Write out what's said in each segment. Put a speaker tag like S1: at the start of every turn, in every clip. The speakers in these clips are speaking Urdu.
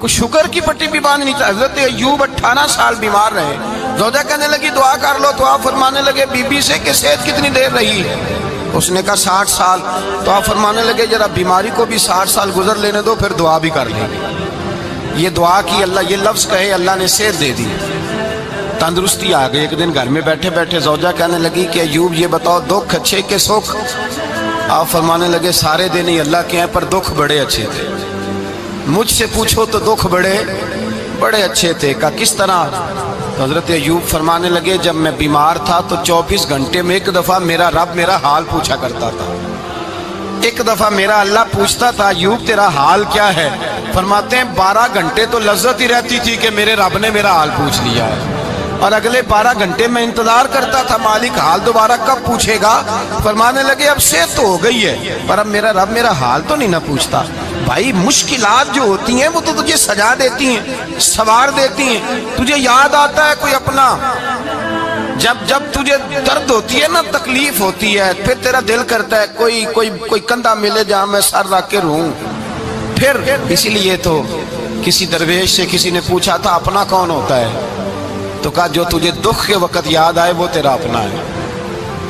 S1: کوئی شکر کی پٹی بھی باندھ نہیں تھا. حضرت ایوب 18 سال بیمار رہے. زوجہ کہنے لگی دعا کر لو تو آپ فرمانے لگے بی بی سے کہ صحت کتنی دیر رہی؟ اس نے کہا 60 سال. تو آپ فرمانے لگے ذرا بیماری کو بھی 60 سال گزر لینے دو پھر دعا بھی کر لیں گے. یہ دعا کی اللہ، یہ لفظ کہے اللہ نے صحت دے دی، تندرستی آ گئی. ایک دن گھر میں بیٹھے بیٹھے زوجہ کہنے لگی کہ ایوب یہ بتاؤ دکھ اچھے کہ سکھ؟ آپ فرمانے لگے سارے دن ہی اللہ کے ہیں پر دکھ بڑے اچھے تھے. مجھ سے پوچھو تو دکھ بڑے اچھے تھے. کہا کس طرح؟ تو حضرت ایوب فرمانے لگے جب میں بیمار تھا تو 24 گھنٹے میں ایک دفعہ میرا رب میرا حال پوچھا کرتا تھا. ایک دفعہ میرا اللہ پوچھتا تھا ایوب تیرا حال کیا ہے؟ فرماتے ہیں 12 گھنٹے تو لذت ہی رہتی تھی کہ میرے رب نے میرا حال پوچھ لیا ہے، اور اگلے 12 گھنٹے میں انتظار کرتا تھا مالک حال دوبارہ کب پوچھے گا. فرمانے لگے اب صحت تو ہو گئی ہے پر اب میرا رب میرا حال تو نہیں نہ پوچھتا. بھائی مشکلات جو ہوتی ہیں وہ تو تجھے سجا دیتی ہیں، سوار دیتی ہیں. تجھے یاد آتا ہے کوئی اپنا، جب تجھے درد ہوتی ہے نا، تکلیف ہوتی ہے، پھر تیرا دل کرتا ہے کوئی کندھا ملے جہاں میں سر رکھ کے رہوں. پھر اسی لیے تو کسی درویش سے کسی نے پوچھا تھا اپنا کون ہوتا ہے؟ تو کہا جو تجھے دکھ کے وقت یاد آئے وہ تیرا اپنا ہے.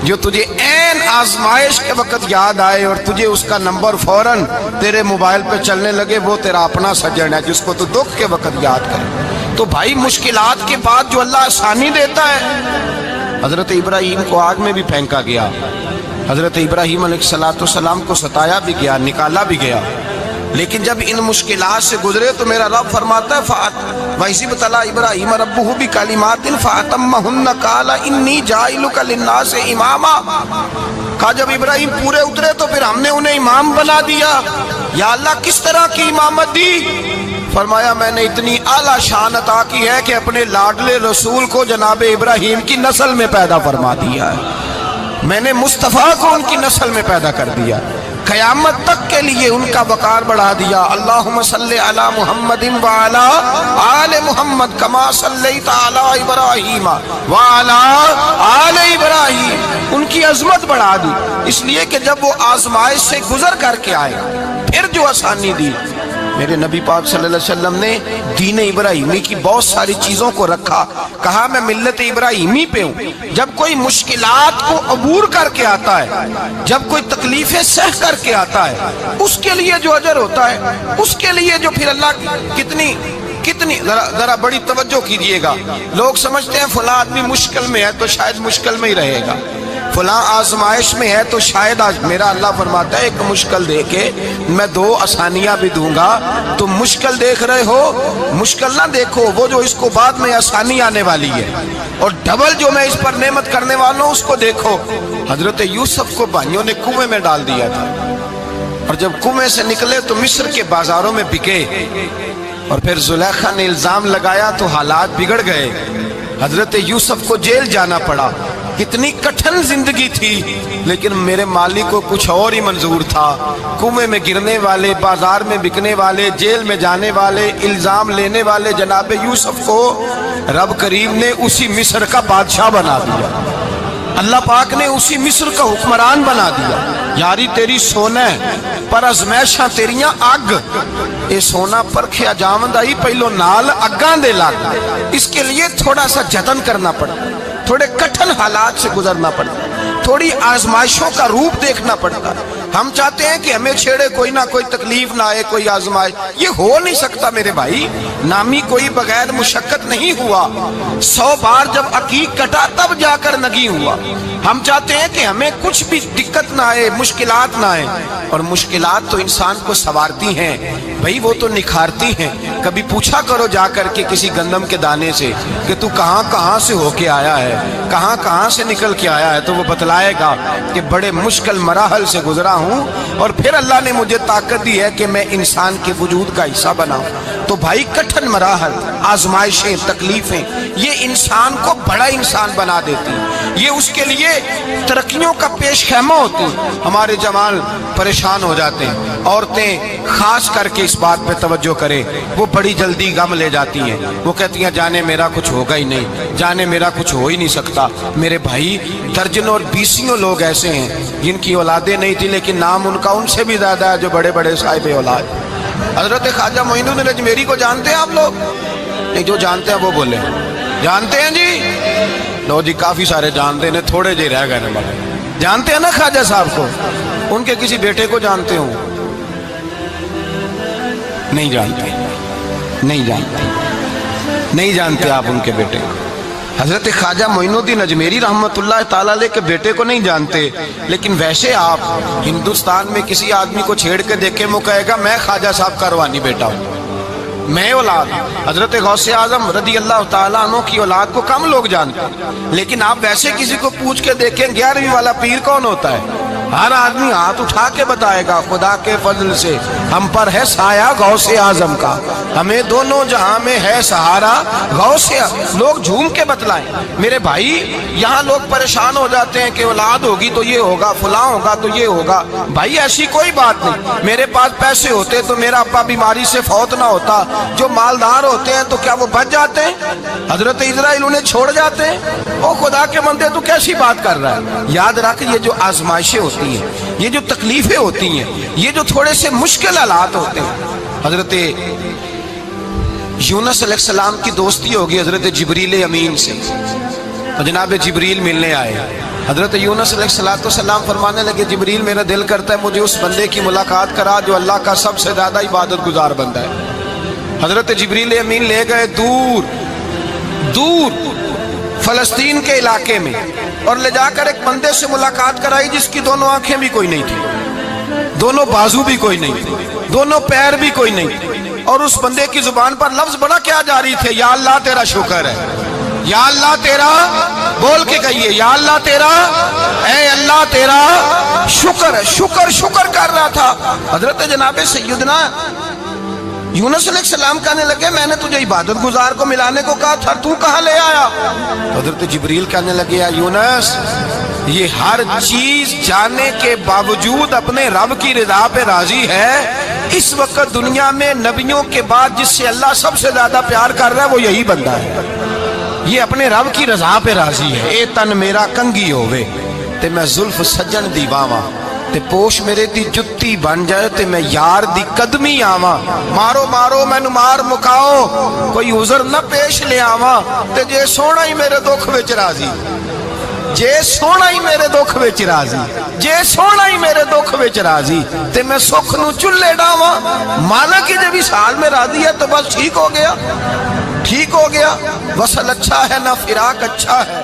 S1: جو تجھے عین آزمائش کے وقت یاد آئے اور تجھے اس کا نمبر فوراً تیرے موبائل پہ چلنے لگے وہ تیرا اپنا سجن ہے جس کو تو دکھ کے وقت یاد کرے. تو بھائی مشکلات کے بعد جو اللہ آسانی دیتا ہے. حضرت ابراہیم کو آگ میں بھی پھینکا گیا، حضرت ابراہیم علیہ السلام کو ستایا بھی گیا، نکالا بھی گیا، لیکن جب ان مشکلات سے گزرے تو میرا رب فرماتا ہے وَإِذِ ابْتَلَىٰ إِبْرَاهِيمَ رَبُّهُ بِكَلِمَاتٍ فَأَتَمَّهُنَّ قَالَ إِنِّي جَاعِلُكَ لِلنَّاسِ إِمَامًا. کہا جب ابراہیم پورے اترے تو پھر ہم نے انہیں امام بنا دیا. یا اللہ کس طرح کی امامت دی؟ فرمایا میں نے اتنی اعلیٰ شان عطا کی ہے کہ اپنے لاڈلے رسول کو جناب ابراہیم کی نسل میں پیدا فرما دیا ہے. میں نے مصطفیٰ کو ان کی نسل میں پیدا کر دیا، قیامت تک کے لیے ان کا وقار بڑھا دیا. اللہم صلی علی محمد وعلی آل محمد کما صلیت علی ابراہیم وعلی آل ابراہیم. ان کی عظمت بڑھا دی اس لیے کہ جب وہ آزمائش سے گزر کر کے آئے پھر جو آسانی دی. میرے نبی پاک صلی اللہ علیہ وسلم نے دین ابراہیمی کی بہت ساری چیزوں کو رکھا. کہا میں ملت ابراہیمی پہ ہوں. جب کوئی مشکلات کو عبور کر کے آتا ہے، جب کوئی تکلیفیں سہ کر کے آتا ہے، اس کے لیے جو اجر ہوتا ہے، اس کے لیے جو پھر اللہ کتنی ذرا بڑی توجہ کیجئے گا. لوگ سمجھتے ہیں فلاں آدمی مشکل میں ہے تو شاید مشکل میں ہی رہے گا، فلاں آزمائش میں ہے تو شاید میرا اللہ فرماتا ہے ایک مشکل دے کے میں 2 آسانیاں بھی دوں گا. تم مشکل دیکھ رہے ہو، مشکل نہ دیکھو، وہ جو اس کو بعد میں آسانی آنے والی ہے، اور ڈبل جو میں اس پر نعمت کرنے والا ہوں اس کو دیکھو. حضرت یوسف کو بھائیوں نے کنویں میں ڈال دیا تھا، اور جب کنویں سے نکلے تو مصر کے بازاروں میں بکے، اور پھر زلیخا نے الزام لگایا تو حالات بگڑ گئے. حضرت یوسف کو جیل جانا پڑا. کتنی کٹھن زندگی تھی، لیکن میرے مالک کو کچھ اور ہی منظور تھا. کنویں میں گرنے والے، بازار میں بکنے والے، جیل میں جانے والے، الزام لینے والے جناب یوسف کو رب کریم نے اسی مصر کا بادشاہ بنا دیا. اللہ پاک نے اسی مصر کا حکمران بنا دیا. یاری تیری سونا ہے پر ازمیشاں تیریاں اگ. اے سونا پرکھیا جاوند آئی پہلو نال اگاں دے لگ. اس کے لیے تھوڑا سا جتن کرنا پڑتا، تھوڑے کٹھن حالات سے گزرنا پڑتا، تھوڑی آزمائشوں کا روپ دیکھنا پڑتا. ہم چاہتے ہیں کہ ہمیں چھیڑے کوئی نہ کوئی تکلیف نہ آئے، کوئی آزمائش. یہ ہو نہیں سکتا میرے بھائی. نامی کوئی بغیر مشقت نہیں ہوا. 100 بار جب عقیق کٹا تب جا کر نگی ہوا. ہم چاہتے ہیں کہ ہمیں کچھ بھی دقت نہ آئے، مشکلات نہ آئے. اور مشکلات تو انسان کو سنوارتی ہیں بھائی، وہ تو نکھارتی ہیں. کبھی پوچھا کرو جا کر کے کسی گندم کے دانے سے کہ تو کہاں سے ہو کے آیا ہے، کہاں سے نکل کے آیا ہے، تو وہ بتلائے گا کہ بڑے مشکل مراحل سے گزرا ہوں اور پھر اللہ نے مجھے طاقت دی ہے کہ میں انسان کے وجود کا حصہ بناؤں. تو بھائی کٹھن مراحل، آزمائشیں، تکلیفیں یہ انسان کو بڑا انسان بنا دیتی ہیں. یہ اس کے لیے ترقیوں کا پیش خیمہ ہوتی ہیں. ہمارے جوان پریشان ہو جاتے ہیں. عورتیں خاص کر کے اس بات پہ توجہ کرے، وہ بڑی جلدی غم لے جاتی ہیں. وہ کہتی ہیں جانے میرا کچھ ہوگا ہی نہیں، جانے میرا کچھ ہو ہی نہیں سکتا. میرے بھائی درجنوں اور بیسیوں لوگ ایسے ہیں جن کی اولادیں نہیں تھی لیکن نام ان کا ان سے بھی زیادہ ہے جو بڑے بڑے صاحب اولاد. حضرت خواجہ معین الدین اجمیری کو جانتے ہیں آپ لوگ؟ نہیں، جو جانتے ہیں وہ بولے جانتے ہیں جی؟ لو جی، کافی سارے جانتے ہیں، تھوڑے جی رہ گئے نا۔ جانتے ہیں نا خواجہ صاحب کو؟ ان کے کسی بیٹے کو جانتے ہوں؟ نہیں جانتے، نہیں جانتے، نہیں جانتے آپ ان کے بیٹے کو۔ حضرت خواجہ معین الدین اجمیری رحمۃ اللہ تعالیٰ علیہ کے بیٹے کو نہیں جانتے، لیکن ویسے آپ ہندوستان میں کسی آدمی کو چھیڑ کے دیکھیں، وہ کہے گا میں خواجہ صاحب کا روحانی بیٹا ہوں، میں اولاد۔ حضرت غوث اعظم رضی اللہ تعالیٰ عنہ کی اولاد کو کم لوگ جانتے ہیں، لیکن آپ ویسے کسی کو پوچھ کے دیکھیں 11ویں والا پیر کون ہوتا ہے، ہر آدمی ہاتھ اٹھا کے بتائے گا خدا کے فضل سے ہم پر ہے سایہ غوث اعظم کا، ہمیں دونوں جہاں میں ہے سہارا غوث اعظم۔ لوگ جھوم کے بتلائیں۔ میرے بھائی، یہاں لوگ پریشان ہو جاتے ہیں کہ اولاد ہوگی تو یہ ہوگا، فلاں ہوگا تو یہ ہوگا۔ بھائی ایسی کوئی بات نہیں۔ میرے پاس پیسے ہوتے تو میرا ابا بیماری سے فوت نہ ہوتا۔ جو مالدار ہوتے ہیں تو کیا وہ بچ جاتے ہیں؟ حضرت اسرائیل انہیں چھوڑ جاتے ہیں؟ او خدا کے بندے، تو کیسی بات کر رہا ہے؟ یاد رکھ، یہ جو آزمائشیں ہوتی ہیں، یہ جو تکلیفیں ہوتی ہیں، یہ جو تھوڑے سے مشکل حالات ہوتے ہیں۔ حضرت یونس علیہ السلام کی دوستی ہوگی حضرت جبریل امین سے، تو جناب جبریل ملنے آئے۔ حضرت یونس علیہ السلام فرمانے لگے جبریل میرا دل کرتا ہے مجھے اس بندے کی ملاقات کرا جو اللہ کا سب سے زیادہ عبادت گزار بندہ ہے۔ حضرت جبریل امین لے گئے دور دور فلسطین کے علاقے میں، اور لے جا کر ایک بندے سے ملاقات کرائی جس کی دونوں آنکھیں بھی کوئی نہیں تھی، دونوں بازو بھی کوئی نہیں تھی، دونوں پیر بھی کوئی نہیں تھی، اور اس بندے کی زبان پر لفظ بڑا کیا جاری تھے، یا اللہ تیرا شکر ہے، یا اللہ تیرا، بول کے کہیے، یا اللہ تیرا، اے اللہ تیرا شکر ہے۔ شکر شکر کر رہا تھا۔ حضرت جناب سیدنا یونس علیہ السلام کہنے لگے میں نے تجھے عبادت گزار کو ملانے کو کہا تھا، تو کہاں لے آیا؟ حضرت جبریل کہنے لگے یا یونس، یہ ہر چیز جانے کے باوجود اپنے رب کی رضا پہ راضی ہے۔ اس وقت دنیا میں نبیوں کے بعد جس سے اللہ سب سے زیادہ پیار کر رہا ہے وہ یہی بندہ ہے، یہ اپنے رب کی رضا پہ راضی ہے۔ اے تن میرا کنگھی ہووے تے میں زلف سجن دی باواں، تے پوش میرے دی جتی بن جائے تے میں یار دی قدمی آواں، مارو مارو مینو مار مکاؤ کوئی عذر نہ پیش لے آواں، تے جے سونا ہی میرے دکھ وچ راضی، جے سونا ہی میرے دکھ وچ راضی، جے سونا ہی میرے دکھ وچ راضی، تے میں سکھ نو چلے ڈاواں۔ مالک کی جب اس حال میں راضی ہے تو بس ٹھیک ہو گیا، ٹھیک ہو گیا۔ وصل اچھا ہے نہ فراق اچھا ہے۔